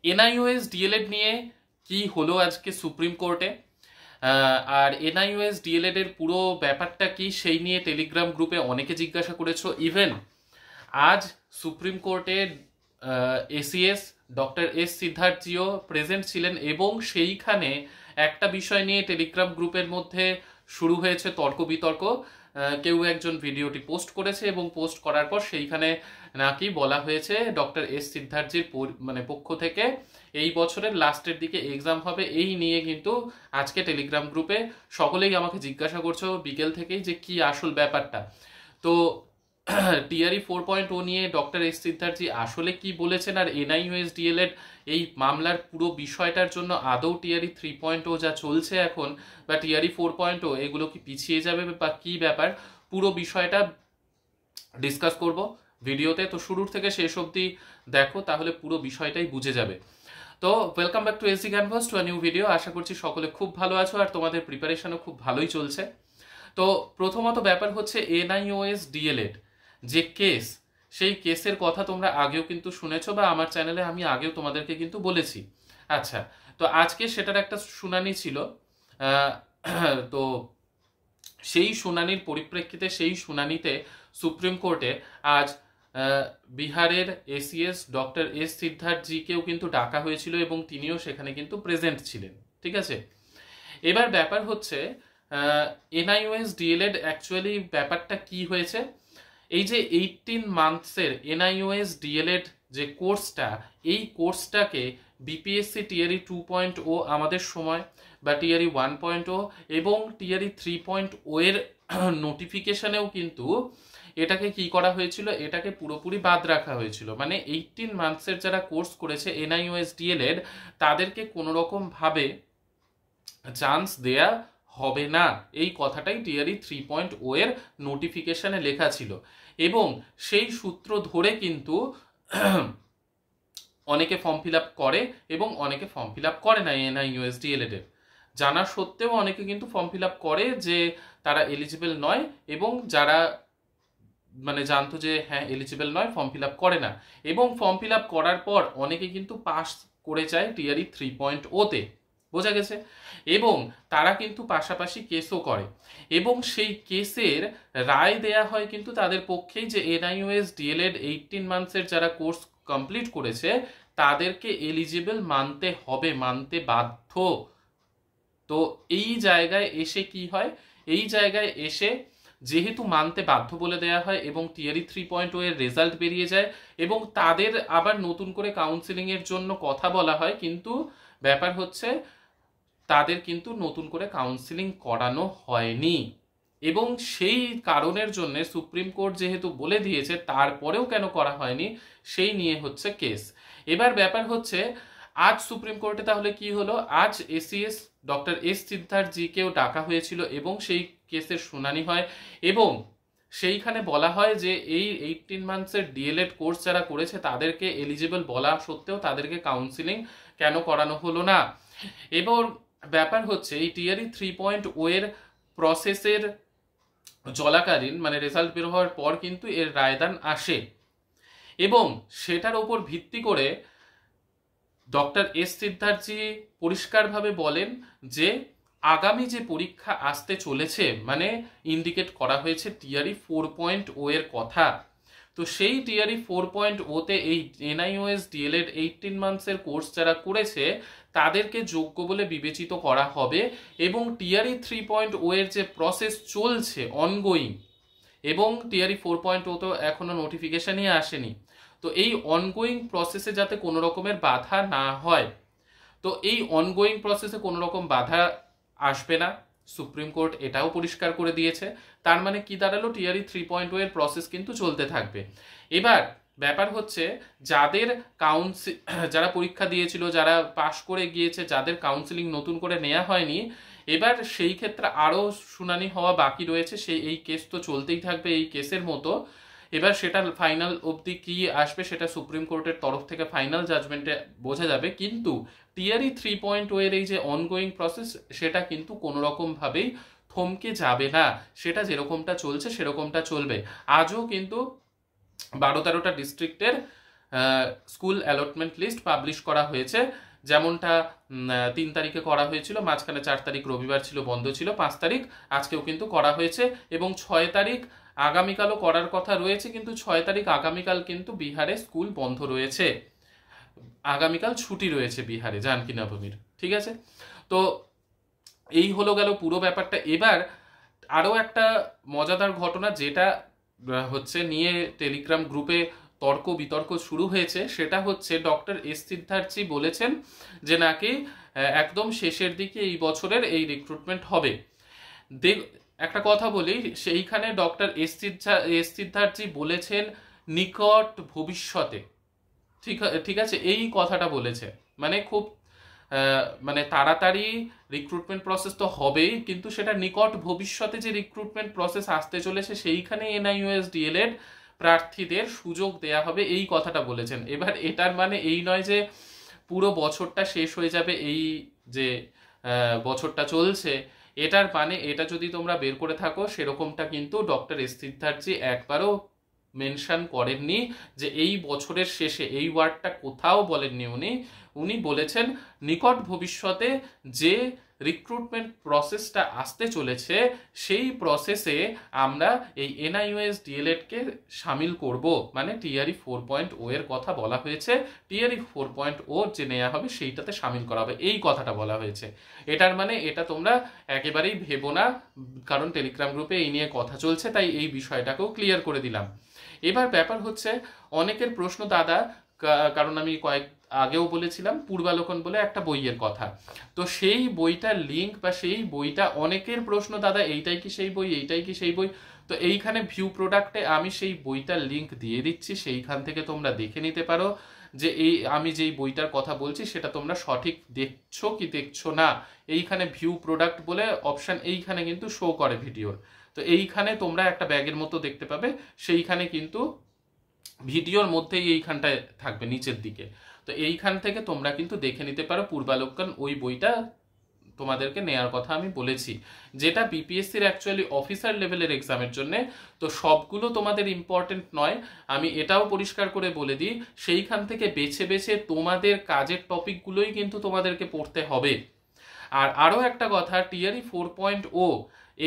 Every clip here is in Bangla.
এনআইওএস ডিএলএড নিয়ে কি হলো আজকে সুপ্রিম কোর্টে, আর এনআইওএস ডিএলএড এর পুরো ব্যাপারটা কি সেই নিয়ে টেলিগ্রাম গ্রুপে অনেকে জিজ্ঞাসা করেছো। ইভেন আজ সুপ্রিম কোর্টে এসিএস ডক্টর এস সিদ্ধার্থজিও প্রেজেন্ট ছিলেন এবং সেইখানে একটা বিষয় নিয়ে টেলিগ্রাম গ্রুপের মধ্যে শুরু হয়েছে তর্ক বিতর্ক। কেউ একজন ভিডিওটি পোস্ট করেছে এবং পোস্ট করার পর সেইখানে নাকি বলা হয়েছে ডক্টর এস সিদ্ধার্থজির পক্ষ থেকে এই বছরের লাস্টের দিকে এক্সাম হবে। এই নিয়ে কিন্তু আজকে টেলিগ্রাম গ্রুপে সকলেই আমাকে জিজ্ঞাসা করছো বিকেল থেকেই যে কি আসল ব্যাপারটা। তো টিআরই 4.0 নিয়ে ডক্টর এস সিদ্ধার্থজি আসলে কি বলেছেন, আর এনআইওএস ডিএলএড এই মামলার পুরো বিষয়টার জন্য আদৌ টিআরই 3.0 যা চলছে এখন বা টিআরই 4.0 এগুলো কি পিছিয়ে যাবে বা কি ব্যাপার, পুরো বিষয়টা ডিসকাস করব ভিডিওতে। তো শুরুর থেকে শেষ অবধি দেখো, তাহলে পুরো বিষয়টাই বুঝে যাবে। তো welcome back to AC Canvas to a new video. আশা করছি সকলে খুব ভালো আছো আর তোমাদের প্রিপারেশনও খুব ভালোই চলছে। তো প্রথমত ব্যাপার হচ্ছে এনআইওএস ডিএলএড যে কেস, সেই কেসের কথা তোমরা আগেও কিন্তু শুনেছো বা আমার চ্যানেলে আমি আগেও তোমাদেরকে কিন্তু বলেছি। আচ্ছা, তো আজকে সেটার একটা শুনানি ছিল। তো সেই শুনানির পরিপ্রেক্ষিতে সেই শুনানিতে সুপ্রিম কোর্টে আজ বিহারের এসিএস ডক্টর এস সিদ্ধার্থজিকেও কিন্তু ডাকা হয়েছিল এবং তিনিও সেখানে কিন্তু প্রেজেন্ট ছিলেন। ঠিক আছে, এবার ব্যাপার হচ্ছে এনআইওএস ডিএলএড অ্যাকচুয়ালি ব্যাপারটা কি হয়েছে, এই যে 18 মান্থসের এনআইওএস ডিএলএড যে কোর্সটা, এই কোর্সটাকে বিপিএসসি টিআরই 2.0 আমাদের সময় বা টিআরই 1.0 এবং টিআরই 3.0 এর নোটিফিকেশনেও কিন্তু এটাকে কি করা হয়েছিল, এটাকে পুরোপুরি বাদ রাখা হয়েছিল। মানে 18 মান্থসের যারা কোর্স করেছে এনআইওএস ডিএলএড তাদেরকে কোনো রকম ভাবে চান্স দেয়া হবে না, এই কথাটাই টিআরই 3.0 এর নোটিফিকেশনে লেখা ছিল। এবং সেই সূত্র ধরে কিন্তু অনেকে ফর্ম ফিল আপ করে এবং অনেকে ফর্ম ফিল আপ করে না এনআইওএস ডিএলএড এর। জানা সত্ত্বেও অনেকে কিন্তু ফর্ম ফিল আপ করে যে তারা এলিজিবল নয়, এবং যারা জানতো যে হ্যাঁ এলিজিবল নয় ফর্ম ফিল আপ করে না, এবং ফর্ম ফিল আপ করার পর অনেকে কিন্তু পাস করে যায় টিআরই 3.0-তে। বোঝা গেছে? এবং তারা কিন্তু পাশাপাশি কেসও করে এবং সেই কেসের রায় দেয়া হয় কিন্তু তাদের পক্ষেই যে এনআইওএস ডিএলএড 18 মান্থসের যারা কোর্স কমপ্লিট করেছে তাদেরকে এলিজিবল মানতে হবে, মানতে বাধ্য। তো এই জায়গায় এসে কি হয়, এই জায়গায় এসে যেহেতু মানতে বাধ্য বলে দেয়া হয় এবং টিআরই 3.0 এর রেজাল্ট বেরিয়ে যায় এবং তাদের আবার নতুন করে কাউন্সিলিং এর জন্য কথা বলা হয়, কিন্তু ব্যাপার হচ্ছে তাদের কিন্তু নতুন করে কাউন্সিলিং করানো হয়নি এবং সেই কারণের জন্য সুপ্রিম কোর্ট যেহেতু বলে দিয়েছে তারপরেও কেন করা হয়নি সেই নিয়ে হচ্ছে কেস। এবার ব্যাপার হচ্ছে আজ সুপ্রিম কোর্টে তাহলে কি হলো, আজ এসিএস ডক্টর এস সিদ্ধার্থজিকেও ডাকা হয়েছিল এবং সেই কেসের শুনানি হয় এবং সেইখানে বলা হয় যে এই 18 মান্থসের ডিএলএড কোর্স যারা করেছে তাদেরকে এলিজিবল বলা সত্ত্বেও তাদেরকে কাউন্সিলিং কেন করানো হলো না। এবার ব্যাপার হচ্ছে এই টিআরই 3.0 এর প্রসেসের চলাকালীন রেজাল্ট বের হওয়ার পর কিন্তু এর রায়দান আসে এবং সেটার উপর ভিত্তি করে ডক্টর এস সিদ্ধার্থজি পরিষ্কারভাবে বলেন যে আগামী যে পরীক্ষা আসতে চলেছে ইন্ডিকেট করা হয়েছে টিআরই 4.0 এর কথা। তো সেই টিআরই 4.0-তে এই এনআইওএস ডিএলএড 18 মান্থসের কোর্স যারা করেছে তাদেরকে যোগ্য বলে বিবেচিত করা হবে এবং টিআরই 3.0 এর যে প্রসেস চলছে অনগোয়িং, এবং টিআরই 4.0 তো এখনো নোটিফিকেশনই আসেনি, তো এই অনগোয়িং প্রসেসে যাতে কোনো রকমের বাধা না হয়, তো এই অনগোয়িং প্রসেসে কোনো রকম বাধা আসবে না, সুপ্রিম কোর্ট এটাও পরিষ্কার করে দিয়েছে। তার মানে কি দাঁড়ালো, টিআরই 3.0 এর প্রসেস কিন্তু চলতে থাকবে। এবার ব্যাপার হচ্ছে যাদের যারা পরীক্ষা দিয়েছিল, যারা পাশ করে গিয়েছে, যাদের কাউন্সিলিং নতুন করে নেওয়া হয়নি, এবার সেই ক্ষেত্রে আরও শুনানি হওয়া বাকি রয়েছে। এই কেস তো চলতেই থাকবে এই কেসের মতো। এবার সেটা ফাইনাল অবধি কি আসবে সেটা সুপ্রিম কোর্টের তরফ থেকে ফাইনাল জাজমেন্টে বোঝা যাবে, কিন্তু টিআরই 3.0 এর এই যে অনগোয়িং প্রসেস সেটা কিন্তু কোনো রকম ভাবেই থমকে যাবে না, সেটা যেরকমটা চলছে সেরকমটা চলবে। আজও কিন্তু 12-13টা ডিস্ট্রিক্টের স্কুল অ্যালটমেন্ট লিস্ট পাবলিশ করা হয়েছে, যেমনটা 3 তারিখে করা হয়েছিল, মাঝখানে 4 তারিখ রবিবার ছিল, বন্ধ ছিল, 5 তারিখ আজকেও কিন্তু করা হয়েছে, এবং 6 তারিখ আগামীকালও করার কথা রয়েছে, কিন্তু 6 তারিখ আগামীকাল কিন্তু বিহারে স্কুল বন্ধ রয়েছে, আগামীকাল ছুটি রয়েছে বিহারে জানকী নবমীর। ঠিক আছে, তো এই হলো গেল পুরো ব্যাপারটা। এবার আরও একটা মজাদার ঘটনা যেটা হচ্ছে নিয়ে টেলিগ্রাম গ্রুপে তর্ক বিতর্ক শুরু হয়েছে, সেটা হচ্ছে ডক্টর এস সিদ্ধার্থী বলেছেন যে নাকি একদম শেষের দিকে এই বছরের এই রিক্রুটমেন্ট হবে। একটা কথা বলি, সেইখানে ডক্টর এস সিদ্ধার্থী বলেছেন নিকট ভবিষ্যতে। ঠিক আছে, এই কথাটা বলেছে, মানে খুব মানে তাড়াতাড়ি রিক্রুটমেন্ট প্রসেস তো হবেই, কিন্তু সেটা নিকট ভবিষ্যতে যে রিক্রুটমেন্ট প্রসেস আসতে চলেছে সেইখানে এনআইওএস ডিএলএড প্রার্থীদের সুযোগ দেয়া হবে, এই কথাটা বলেছেন। এবার এটার মানে এই নয় যে পুরো বছরটা শেষ হয়ে যাবে, এই যে বছরটা চলছে এটার মানে এটা যদি তোমরা বের করে থাকো, সেরকমটা কিন্তু ডক্টর এস সিদ্ধার্থী একবারও মেনশন করেননি যে এই বছরের শেষে, এই ওয়ার্ডটা কোথাও বলেননি উনি বলেছেন নিকট ভবিষ্যতে যে রিক্রুটমেন্ট প্রসেসটা আসতে চলেছে সেই প্রসেসে আমরা এই এনআইওএস ডিএলএডকে সামিল করব, মানে টিআরই 4.0 এর কথা বলা হয়েছে, টিআরই 4.0 যে নেওয়া হবে সেইটাতে সামিল করা হবে, এই কথাটা বলা হয়েছে। এটার মানে এটা তোমরা একেবারেই ভেবো না, কারণ টেলিগ্রাম গ্রুপে এই নিয়ে কথা চলছে, তাই এই বিষয়টাকেও ক্লিয়ার করে দিলাম। এবার ব্যাপার হচ্ছে অনেকের প্রশ্ন দাদা, কারণ আমি আগেও বলেছিলাম পূর্বালোকন বলে একটা বইয়ের কথা, তো সেই বইটার লিঙ্ক বা সেই বইটা অনেকের প্রশ্ন দাদা এইটাই কি সেই বই, এইটাই কি সেই বই। তো এইখানে ভিউ প্রোডাক্টে আমি সেই বইটার লিঙ্ক দিয়ে দিচ্ছি, সেইখান থেকে তোমরা দেখে নিতে পারো যে এই আমি যেই বইটার কথা বলছি সেটা তোমরা সঠিক দেখছো কি দেখছো না। এইখানে ভিউ প্রোডাক্ট বলে অপশন এইখানে কিন্তু শো করে ভিডিওর, তো এইখানে তোমরা একটা ব্যাগের মতো দেখতে পাবে, সেইখানে কিন্তু ভিডিওর মধ্যেই এইখানটায় থাকবে নিচের দিকে, তো এইখান থেকে তোমরা কিন্তু দেখে নিতে পারো পূর্বালোকন, ওই বইটা তোমাদেরকে নেয়ার কথা আমি বলেছি, যেটা বিপিএসসির অ্যাকচুয়ালি অফিসার লেভেলের এক্সামের জন্য। তো সবগুলো তোমাদের ইম্পর্টেন্ট নয়, আমি এটাও পরিষ্কার করে বলে দিই, সেইখান থেকে বেছে বেছে তোমাদের কাজের টপিকগুলোই কিন্তু তোমাদেরকে পড়তে হবে। আর আরও একটা কথা, টিআরই 4.0,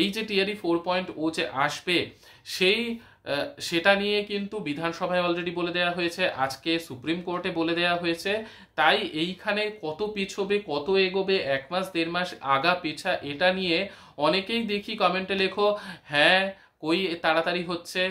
এই যে টিআরই 4.0 যে আসবে সেটা নিয়ে কিন্তু বিধানসভায় অলরেডি বলে দেওয়া হয়েছে, আজকে সুপ্রিম কোর্টে বলে দেওয়া হয়েছে, তাই এইখানে কত পিছবে কত এগোবে, 1 মাস 1.5 মাস আগা পিছা, এটা নিয়ে অনেকেই দেখি কমেন্টে লেখো হ্যাঁ কই তাড়াতাড়ি হচ্ছে,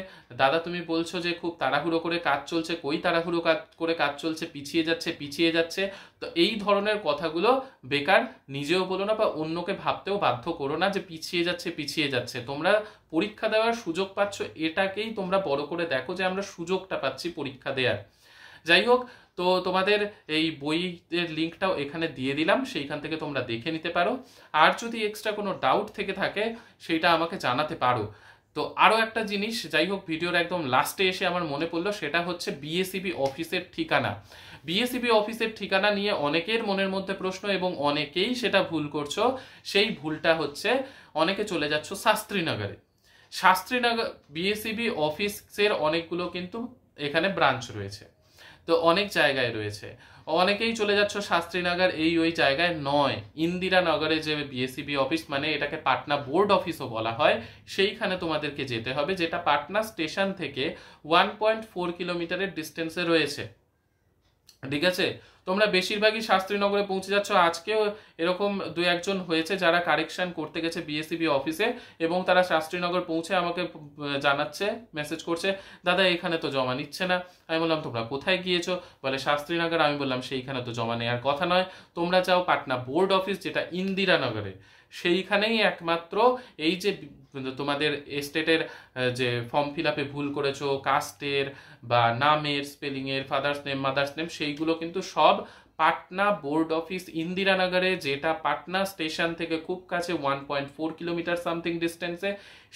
দাদা তুমি বলছো যে খুব তাড়াহুড়ো করে কাজ চলছে, কই তাড়াহুড়ো করে কাজ চলছে, পিছিয়ে যাচ্ছে। তো এই ধরনের কথাগুলো বেকার, নিজেও বলো না বা অন্যকে ভাবতেও বাধ্য করো না যে পিছিয়ে যাচ্ছে। তোমরা পরীক্ষা দেওয়ার সুযোগ পাচ্ছ, এটাকেই তোমরা বড় করে দেখো যে আমরা সুযোগটা পাচ্ছি পরীক্ষা দেওয়ার। যাই হোক, তো তোমাদের এই বইয়ের লিঙ্কটাও এখানে দিয়ে দিলাম, সেইখান থেকে তোমরা দেখে নিতে পারো। আর যদি এক্সট্রা কোনো ডাউট থেকে থাকে সেইটা আমাকে জানাতে পারো। তো আরও একটা জিনিস, যাই হোক ভিডিওর একদম লাস্টে এসে আমার মনে পড়লো, সেটা হচ্ছে বিএসইবি অফিসের ঠিকানা। বিএসইবি অফিসের ঠিকানা নিয়ে অনেকের মনের মধ্যে প্রশ্ন এবং অনেকেই সেটা ভুল করছো। সেই ভুলটা হচ্ছে অনেকে চলে যাচ্ছ শাস্ত্রীনগরে। শাস্ত্রীনগর বিএসইবি অফিসের অনেকগুলো কিন্তু এখানে ব্রাঞ্চ রয়েছে, তো অনেক জায়গায় রয়েছে, অনেকেই চলে যাচ্ছ শাস্ত্রীনগর, ওই জায়গায় নয়। ইন্দিরানগরে যে বিএসইবি অফিস, মানে এটাকে পাটনা বোর্ড অফিসও বলা হয়, সেইখানে তোমাদেরকে যেতে হবে, যেটা পাটনা স্টেশন থেকে 1.4 কিলোমিটারের ডিস্টেন্সে রয়েছে। ঠিক আছে, তোমরা বেশিরভাগই শাস্ত্রীনগরে পৌঁছে যাচ্ছ। আজকেও এরকম 2-1 জন হয়েছে যারা কারেকশন করতে গেছে বিএসইবি অফিসে, এবং তারা শাস্ত্রীনগর পৌঁছে আমাকে জানাচ্ছে, মেসেজ করছে, দাদা এখানে তো জমা নিচ্ছে না। আমি বললাম তোমরা কোথায় গিয়েছো? বলে শাস্ত্রীনগর। আমি বললাম সেইখানে তো জমা নেওয়ার কথা নয়, তোমরা যাও পাটনা বোর্ড অফিস, যেটা ইন্দিরানগরে, সেইখানেই একমাত্র এই যে তোমাদের এস্টেটের যে ফর্ম ফিল আপে ভুল করেছো, কাস্টের বা নামের স্পেলিংয়ের, ফাদার্স নেম মাদার্স নেম, সেইগুলো কিন্তু সব পাটনা বোর্ড অফিস ইন্দিরানগরে, যেটা পাটনা স্টেশন থেকে খুব কাছে, 1.4 কিলোমিটার সামথিং ডিস্টেন্সে।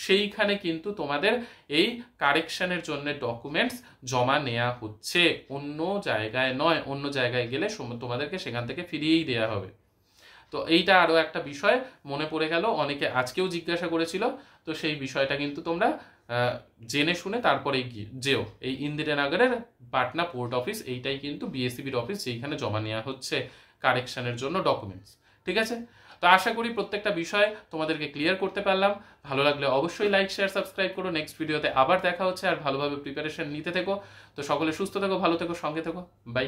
সেইখানে কিন্তু তোমাদের এই কারেকশনের জন্য ডকুমেন্টস জমা নেওয়া হচ্ছে, অন্য জায়গায় নয়। অন্য জায়গায় গেলে তোমাদেরকে সেখান থেকে ফিরিয়েই দেওয়া হবে। তো এইটা আরও একটা বিষয় মনে পড়ে গেল, অনেকে আজকেও জিজ্ঞাসা করেছিল, তো সেই বিষয়টা কিন্তু তোমরা জেনে শুনে তারপরে যেও। এই ইন্দিরানগরের পাটনা পোর্ট অফিস, এইটাই কিন্তু বিএসইবির অফিস, যেখানে জমা নেওয়া হচ্ছে কারেকশনের জন্য ডকুমেন্টস। ঠিক আছে, তো আশা করি প্রত্যেকটা বিষয় তোমাদেরকে ক্লিয়ার করতে পারলাম। ভালো লাগলে অবশ্যই লাইক শেয়ার সাবস্ক্রাইব করো। নেক্সট ভিডিওতে আবার দেখা হচ্ছে, আর ভালোভাবে প্রিপারেশন নিতে থেকো। তো সকলে সুস্থ থেকো, ভালো থেকো, সঙ্গে থেকো। বাই।